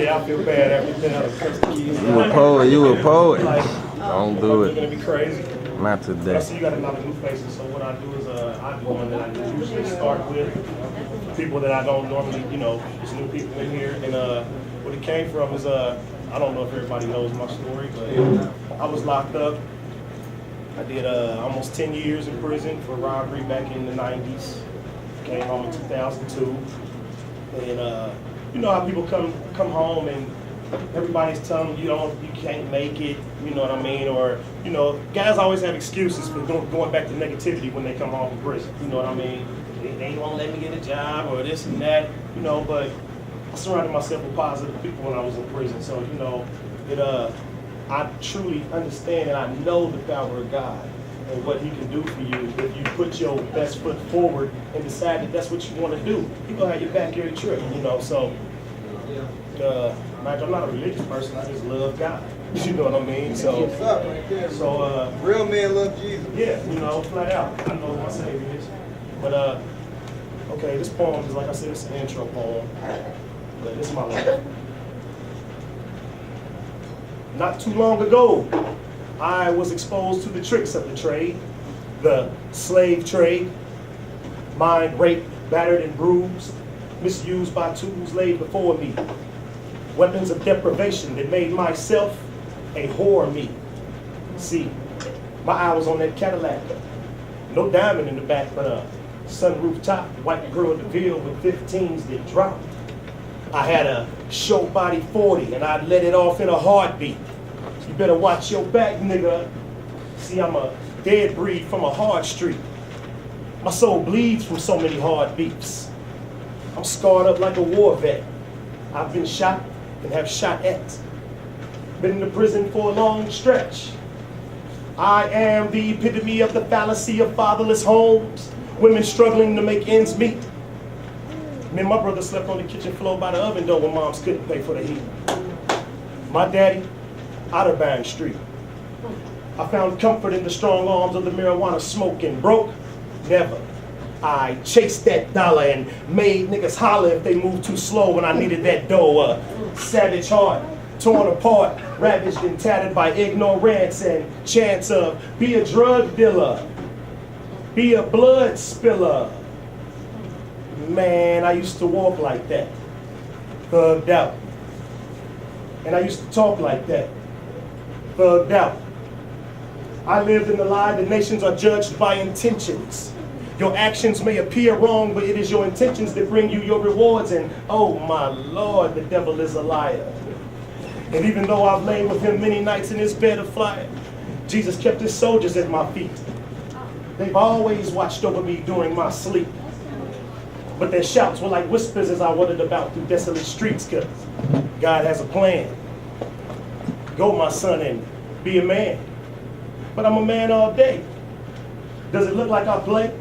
Yeah, I feel bad everything else. You a poet, you a poet. Like, Don't do it's it. gonna be crazy. Not I today. see you got a lot of new faces, so what I do is I do one that I usually start with people that I don't normally, there's new people in here, and what it came from is I don't know if everybody knows my story, but I was locked up. I did almost 10 years in prison for robbery back in the 90s. Came home in 2002, and you know how people come home and everybody's telling them you can't make it, you know what I mean? Or, guys always have excuses for going back to negativity when they come home from prison, you know what I mean? They won't let me get a job or this and that, but I surrounded myself with positive people when I was in prison. So, I truly understand and I know the power of God and what He can do for you if you put your best foot forward and decide that that's what you want to do. He's going to have your back every trip, so... I'm not a religious person. I just love God. You know what I mean? So, real men love Jesus. Yeah, flat out. I know who my Savior is. But okay, this poem is, like I said, it's an intro poem. But this is my life. Not too long ago, I was exposed to the tricks of the trade, the slave trade, mind raped, battered and bruised, misused by tools laid before me. Weapons of deprivation that made myself a whore me. See, my eye was on that Cadillac. No diamond in the back, but a sunroof top, white girl DeVille with 15s that dropped. I had a show body 40 and I let it off in a heartbeat. You better watch your back, nigga. See, I'm a dead breed from a hard street. My soul bleeds from so many hard beats. I'm scarred up like a war vet. I've been shot and have shot at. Been in the prison for a long stretch. I am the epitome of the fallacy of fatherless homes, women struggling to make ends meet. Me and my brother slept on the kitchen floor by the oven door when moms couldn't pay for the heat. My daddy, Otterburn Street. I found comfort in the strong arms of the marijuana smoking. Broke? Never. I chased that dollar and made niggas holler if they moved too slow when I needed that dough. Savage heart, torn apart, ravaged and tattered by ignorance and chance of be a drug dealer, be a blood spiller. Man, I used to walk like that, thugged out. And I used to talk like that, thugged out. I lived in the lie that nations are judged by intentions. Your actions may appear wrong, but it is your intentions that bring you your rewards. And oh my Lord, the devil is a liar. And even though I've lain with him many nights in his bed of fire, Jesus kept his soldiers at my feet. They've always watched over me during my sleep. But their shouts were like whispers as I wandered about through desolate streets, because God has a plan. Go, my son, and be a man. But I'm a man all day. Does it look like I play?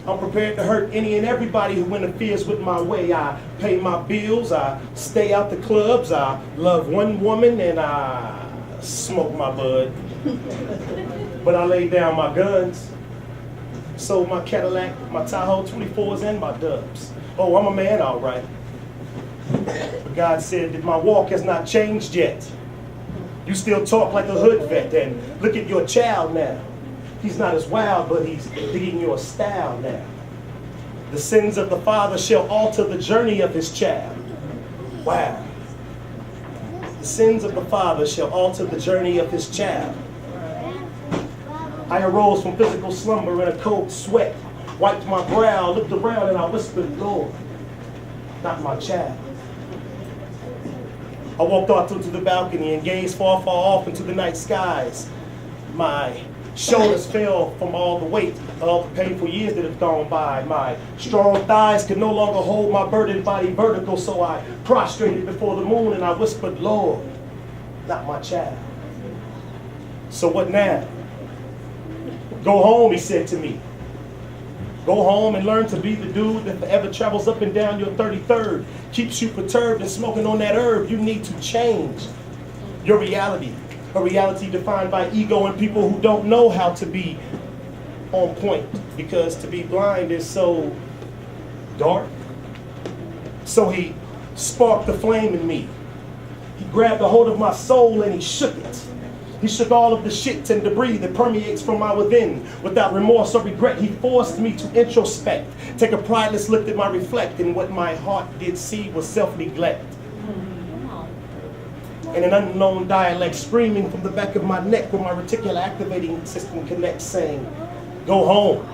I'm prepared to hurt any and everybody who interferes with my way. I pay my bills, I stay out the clubs, I love one woman, and I smoke my bud. But I lay down my guns, sold my Cadillac, my Tahoe 24s, and my Dubs. Oh, I'm a man, all right. But God said that my walk has not changed yet. You still talk like a hood vet, and look at your child now. He's not as wild, but he's digging your style now. The sins of the father shall alter the journey of his child. Wow. The sins of the father shall alter the journey of his child. I arose from physical slumber in a cold sweat, wiped my brow, looked around, and I whispered, Lord, not my child. I walked out to the balcony and gazed far, far off into the night skies. My shoulders fell from all the weight of all the painful years that have gone by. My strong thighs could no longer hold my burdened body vertical, so I prostrated before the moon and I whispered, Lord, not my child. So what now? Go home, he said to me. Go home and learn to be the dude that forever travels up and down your 33rd, keeps you perturbed and smoking on that herb. You need to change your reality. A reality defined by ego and people who don't know how to be on point, because to be blind is so dark. So he sparked the flame in me. He grabbed a hold of my soul and he shook it. He shook all of the shit and debris that permeates from my within. Without remorse or regret, he forced me to introspect. Take a prideless look at my reflect, and what my heart did see was self-neglect. In an unknown dialect, screaming from the back of my neck where my reticular activating system connects, saying, go home.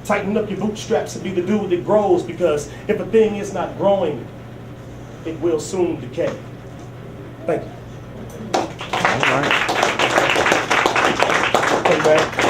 Tighten up your bootstraps and be the dude that grows, because if a thing is not growing, it will soon decay. Thank you. All right. Come back.